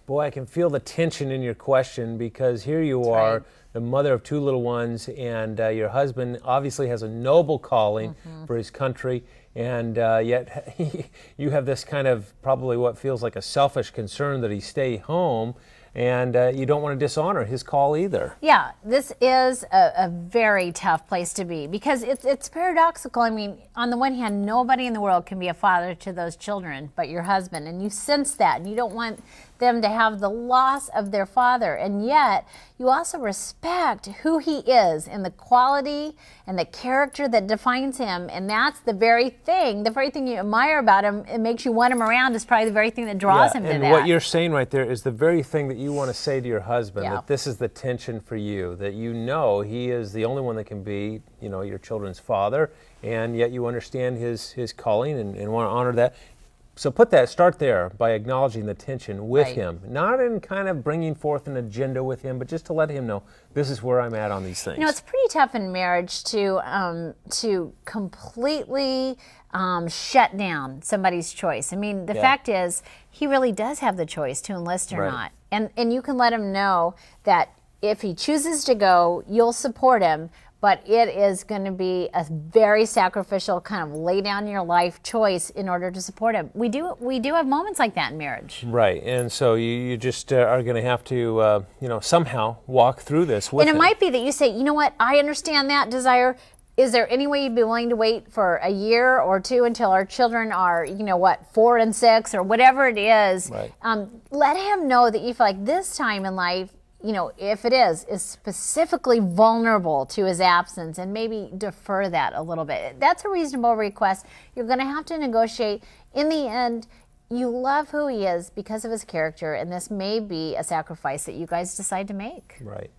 Boy, I can feel the tension in your question, because here you are, the mother of 2 little ones, and your husband obviously has a noble calling for his country, and yet you have this kind of probably what feels like a selfish concern that he stay home, and you don't want to dishonor his call either. Yeah, this is a very tough place to be, because it's paradoxical. I mean, on the one hand, nobody in the world can be a father to those children but your husband, and you sense that, and you don't want them to have the loss of their father, and yet you also respect who he is and the quality and the character that defines him, and that's the very thing you admire about him. It makes you want him around. Is probably the very thing that draws him to that. And what you're saying right there is the very thing that you want to say to your husband, that this is the tension for you, that you know he is the only one that can be, you know, your children's father, and yet you understand his calling and want to honor that. So start there by acknowledging the tension with him, not in kind of bringing forth an agenda with him, but just to let him know, this is where I'm at on these things. You know, it's pretty tough in marriage to completely shut down somebody's choice. I mean, the fact is, he really does have the choice to enlist or not. And you can let him know that if he chooses to go, you'll support him, but it is going to be a very sacrificial kind of lay down your life choice in order to support him. We do have moments like that in marriage. Right, and so you just are going to have to, you know, somehow walk through this with him. And it might be that you say, you know what, I understand that desire. Is there any way you'd be willing to wait for a year or 2 until our children are, you know what, 4 and 6 or whatever it is? Right. Let him know that you feel like this time in life, you know, if it is specifically vulnerable to his absence, and maybe defer that a little bit. That's a reasonable request. You're going to have to negotiate. In the end, you love who he is because of his character, and this may be a sacrifice that you guys decide to make. Right.